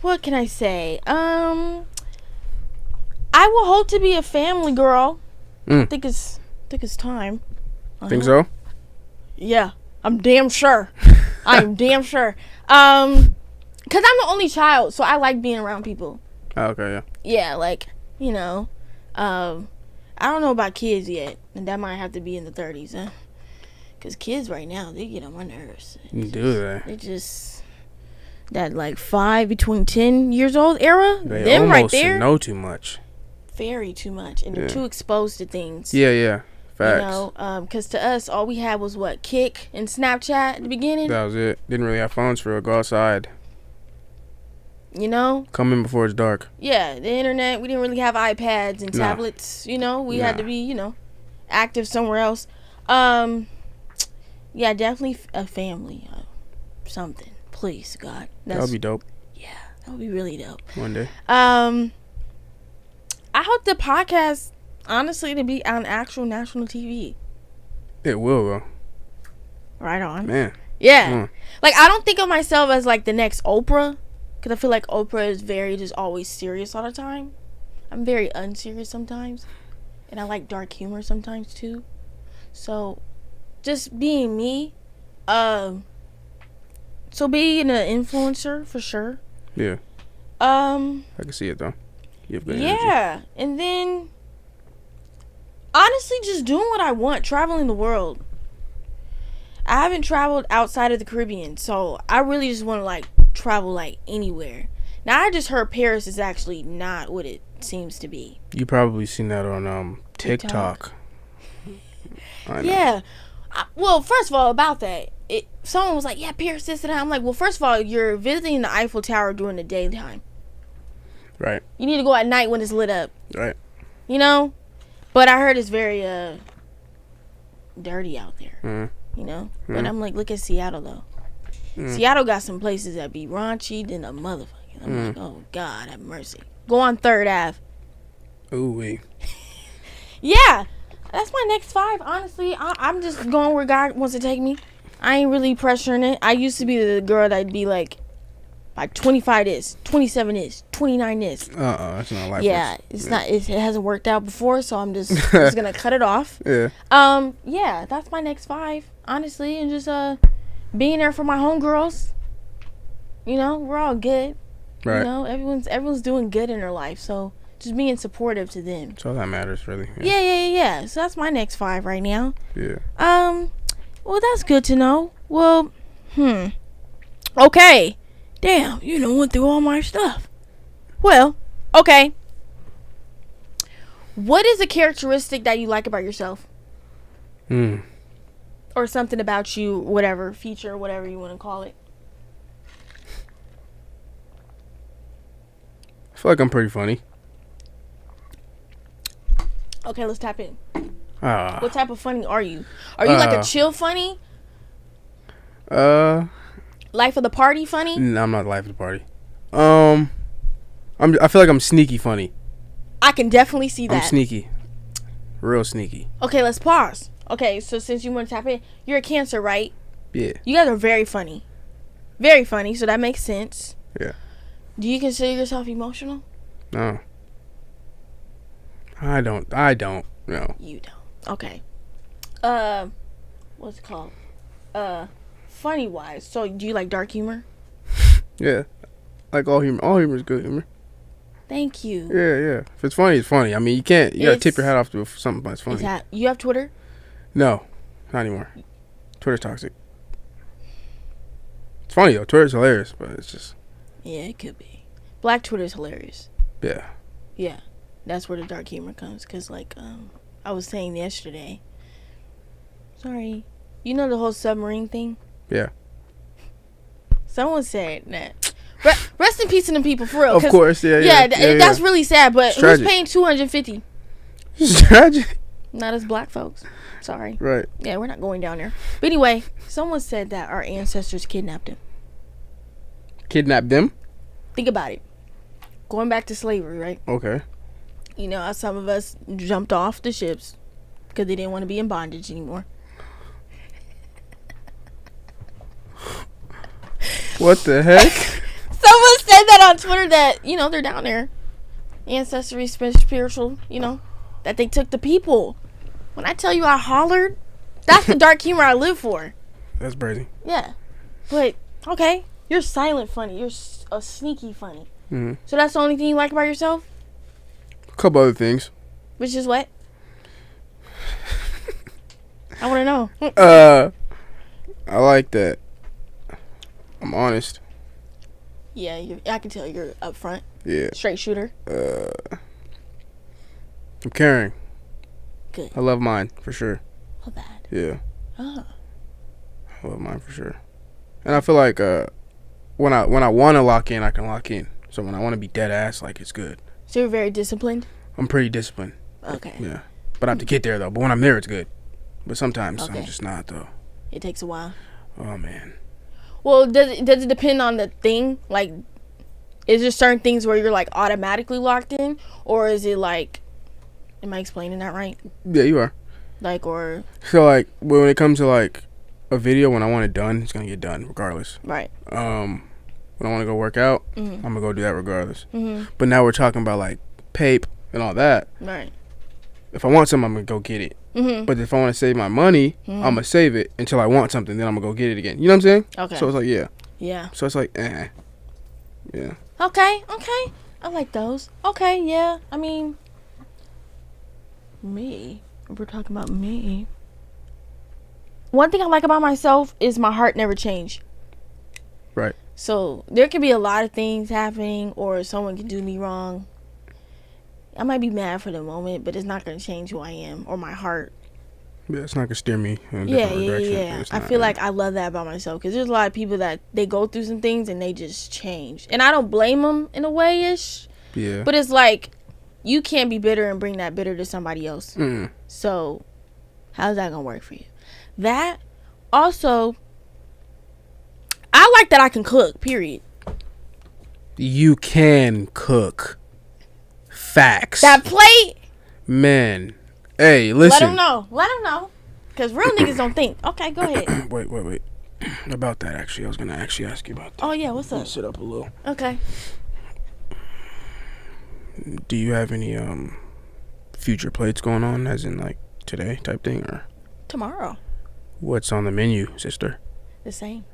What can I say? I will hope to be a family girl. I think it's time. Think so? Yeah, I'm damn sure. I'm damn sure. Cause I'm the only child, so I like being around people. Oh, okay, yeah. Yeah, like, you know, I don't know about kids yet, and that might have to be in the 30s, huh? Cause kids right now, they get on my nerves. Do they? They just that like 5 between 10 years old era. They them almost right there know too much. Very too much, and they're too exposed to things. Yeah. Facts. You know, because to us, all we had was what, Kick and Snapchat at the beginning. That was it. Didn't really have phones for real. Go outside. You know? Come in before it's dark. Yeah, the internet. We didn't really have iPads and tablets. You know, we had to be, active somewhere else. Yeah, definitely a family. Something. Please, God. That would be dope. Yeah, that would be really dope. One day. I hope the podcast, honestly, to be on actual national TV. It will, though. Right on. Man. Yeah. Like, I don't think of myself as, like, the next Oprah. Because I feel like Oprah is very just always serious all the time. I'm very unserious sometimes. And I like dark humor sometimes, too. So, just being me. So, being an influencer, for sure. Yeah. I can see it, though. You have good energy. And then honestly just doing what I want, traveling the world. I haven't traveled outside of the Caribbean, so I really just want to like travel like anywhere. Now I just heard Paris is actually not what it seems to be. You probably seen that on TikTok. Yeah. Well, first of all, about that, someone was like, yeah, Paris this and that. I'm like, well, first of all, you're visiting the Eiffel Tower during the daytime. Right. You need to go at night when it's lit up. Right. You know? But I heard it's very dirty out there. You know? But I'm like, look at Seattle though. Seattle got some places that be raunchy than a motherfucker. I'm like, oh God, have mercy. Go on 3rd Ave. Ooh wee. Yeah. That's my next 5, honestly. I'm just going where God wants to take me. I ain't really pressuring it. I used to be the girl that'd be like 25 this, 27 this, 29 this. That's not life. Yeah, it's not. It hasn't worked out before, so I'm just gonna cut it off. Yeah. Yeah, that's my next 5, honestly, and just being there for my homegirls. You know, we're all good. Right. You know, everyone's doing good in their life, so just being supportive to them. That's all that matters, really. Yeah. So that's my next 5 right now. Yeah. Well, that's good to know. Well, okay. Damn, you done went through all my stuff. Well, okay. What is a characteristic that you like about yourself? Or something about you, whatever, feature, whatever you want to call it. I feel like I'm pretty funny. Okay, let's tap in. What type of funny are you? Are you like a chill funny? Life of the party funny? No, I'm not life of the party. I feel like I'm sneaky funny. I can definitely see that. I'm sneaky. Real sneaky. Okay, let's pause. Okay, so since you want to tap in, you're a Cancer, right? Yeah. You guys are very funny. Very funny, so that makes sense. Yeah. Do you consider yourself emotional? No. I don't. No. You don't. Okay. What's it called? Funny wise. So do you like dark humor? Yeah. Like all humor. All humor is good humor. Thank you. Yeah. If it's funny, it's funny. I mean, you gotta tip your hat off to something that's funny. You have Twitter? No. Not anymore. Twitter's toxic. It's funny though. Twitter's hilarious, but it's just. Yeah, it could be. Black Twitter's hilarious. Yeah. Yeah. That's where the dark humor comes. Because, like, I was saying yesterday. Sorry. You know the whole submarine thing? Yeah. Someone said that. Rest in peace to them people, for real. Of course, yeah. That's really sad, but who's paying $250? It's tragic. Not us black folks. Sorry. Right. Yeah, we're not going down there. But anyway, someone said that our ancestors kidnapped him. Kidnapped them? Think about it. Going back to slavery, right? Okay. You know how some of us jumped off the ships because they didn't want to be in bondage anymore. What the heck? Someone said that on Twitter that, you know, they're down there. Ancestry, spiritual, you know, that they took the people. When I tell you I hollered, that's the dark humor I live for. That's crazy. Yeah. But, okay, you're silent funny. You're a sneaky funny. Mm-hmm. So that's the only thing you like about yourself? A couple other things. Which is what? I want to know. I like that I'm honest. Yeah, I can tell you're upfront. Yeah. Straight shooter. I'm caring. Good. I love mine for sure. Love that. Yeah. Oh. I love mine for sure. And I feel like when I want to lock in, I can lock in. So when I want to be dead ass, like, it's good. So you're very disciplined? I'm pretty disciplined. Okay. Yeah. But I have to get there though. But when I'm there, it's good. But sometimes Okay. I'm just not though. It takes a while. Oh man. Well, does it depend on the thing? Like, is there certain things where you're like automatically locked in, or is it like? Am I explaining that right? Yeah, you are. Like, or So like when it comes to like a video, when I want it done, it's gonna get done regardless. right? When I want to go work out, Mm-hmm. I'm gonna go do that regardless. Mm-hmm. But now we're talking about like pape and all that. Right. If I want something, I'm gonna go get it. Mm-hmm. But if I want to save my money, I'm gonna save it until I want something. Then I'm gonna go get it again. You know what I'm saying? Okay. So it's like Yeah. So it's like yeah. Okay. I like those. Okay. Yeah. I mean, me. We're talking about me. One thing I like about myself is my heart never changed. Right. So there could be a lot of things happening, or someone can do me wrong. I might be mad for the moment, but it's not going to change who I am or my heart. Yeah, it's not gonna steer me in a different direction. Yeah. It's I not, feel like I love that about myself, because there's a lot of people that they go through some things and they just change. And I don't blame them in a way-ish. Yeah. But it's like, you can't be bitter and bring that bitter to somebody else. Mm. So, how's that going to work for you? That, also, I like that I can cook, period. You can cook. Facts. That plate, Man. Hey, listen. let them know. Because real niggas don't think. Okay, go ahead. Wait. About that, actually. I was going to actually ask you about that. Oh, yeah, what's up? Sit up a little. Okay. Do you have any future plates going on, as in like today type thing, or Tomorrow. what's on the menu, sister? The same.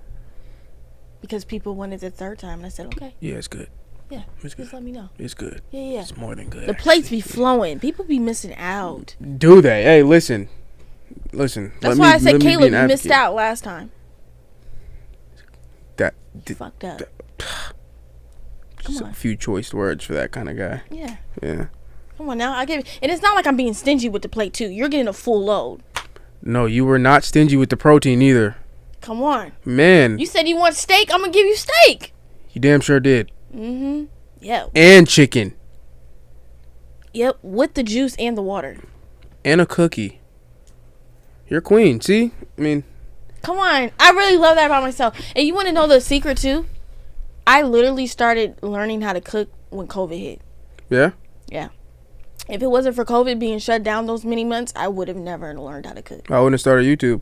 Because people wanted the third time, and I said, okay. Yeah, it's good. Yeah, It's just good. let me know. It's good. Yeah. It's more than good. The plates actually. be flowing. People be missing out. Do they? Hey, listen. That's why I said, Caleb, you missed out last time. That Fucked up. Come Just on. a few choice words for that kind of guy. Yeah. Yeah. Come on now. I give it. And it's not like I'm being stingy with the plate too. You're getting a full load. No, you were not stingy with the protein either. Come on. Man. You said you want steak. I'm gonna give you steak. You damn sure did. Mm-hmm. Yeah. And chicken. Yep. With the juice and the water. And a cookie. You're queen. See? I mean. Come on. I really love that about myself. And you want to know the secret too? I literally started learning how to cook when COVID hit. Yeah? Yeah. If it wasn't for COVID being shut down those many months, I would have never learned how to cook. I wouldn't have started YouTube.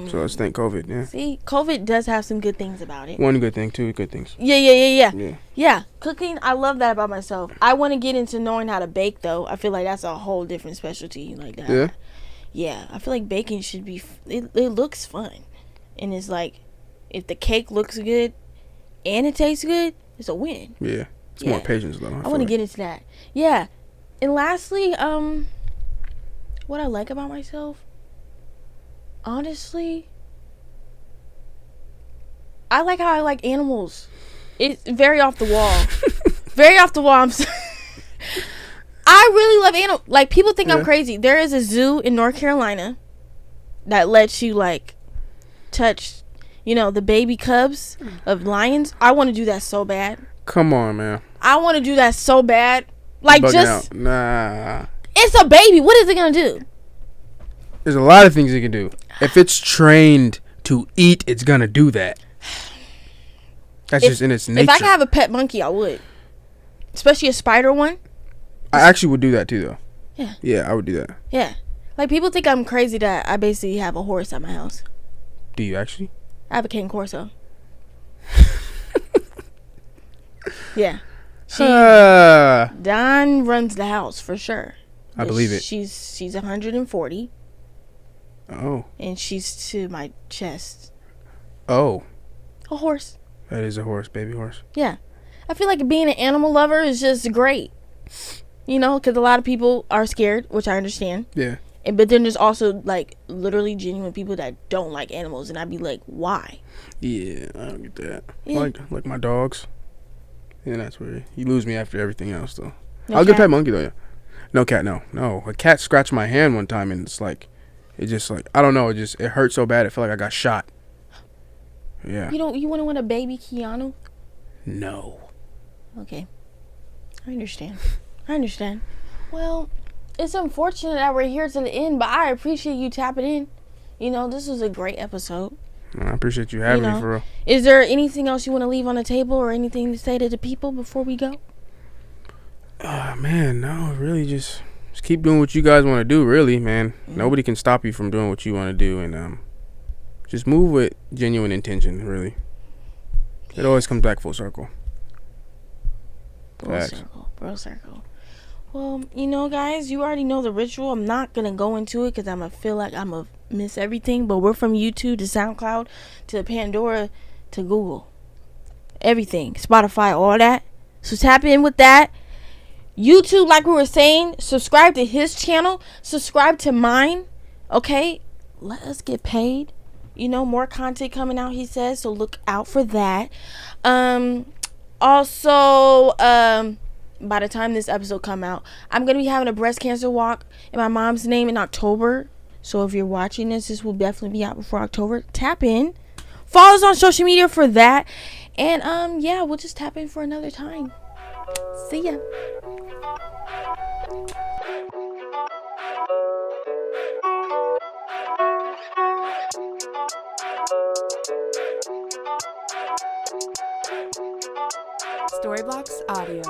So let's thank COVID, yeah. See, COVID does have some good things about it. One good thing, two good things. Yeah. Cooking, I love that about myself. I want to get into knowing how to bake, though. I feel like that's a whole different specialty like that. Yeah? Yeah, I feel like baking should be, it looks fun. And it's like, if the cake looks good and it tastes good, it's a win. Yeah. It's more patience, though. I want to get into that. Yeah. And lastly, what I like about myself, honestly, I like how I like animals. It's very off the wall. Very off the wall. I really love animals. Like, people think I'm crazy. There is a zoo in North Carolina that lets you, like, touch, the baby cubs of lions. I want to do that so bad. Come on, man. I want to do that so bad. Like, just... out. Nah. It's a baby. What is it going to do? There's a lot of things it can do. If it's trained to eat, it's going to do that. That's just in its nature. If I could have a pet monkey, I would. Especially a spider one. I actually would do that too, though. Yeah. Yeah, I would do that. Yeah. Like, people think I'm crazy that I basically have a horse at my house. Do you actually? I have a cane corso. Yeah. Don runs the house for sure. I believe it. She's 140. Oh. And she's to my chest. Oh. A horse. That is a horse, baby horse. Yeah. I feel like being an animal lover is just great. Because a lot of people are scared, which I understand. Yeah. But then there's also, like, literally genuine people that don't like animals. And I'd be like, why? Yeah, I don't get that. Yeah. Like my dogs. Yeah, that's where you lose me after everything else, though. No I'll cat? get pet monkey, though, yeah. No cat, no. A cat scratched my hand one time, and it's like, it just, like, I don't know, it hurt so bad, it felt like I got shot. Yeah. You want to want a baby Keanu? No. Okay. I understand. Well, it's unfortunate that we're here to the end, but I appreciate you tapping in. This was a great episode. I appreciate you having me, for real. Is there anything else you want to leave on the table or anything to say to the people before we go? Man, no, really just keep doing what you guys want to do, really, man. Nobody can stop you from doing what you want to do, and just move with genuine intention, really. It always comes back full circle. Bro circle. Well, guys, you already know the ritual. I'm not going to go into it because I'm going to feel like I'm going to miss everything. But we're from YouTube to SoundCloud to Pandora to Google. Everything. Spotify, all that. So tap in with that. YouTube, like we were saying, subscribe to his channel. Subscribe to mine. Okay? Let us get paid. More content coming out, he says. So look out for that. Also, by the time this episode come out, I'm going to be having a breast cancer walk in my mom's name in October. So if you're watching this will definitely be out before October. Tap in. Follow us on social media for that. And, yeah, we'll just tap in for another time. See ya. Storyblocks Audio.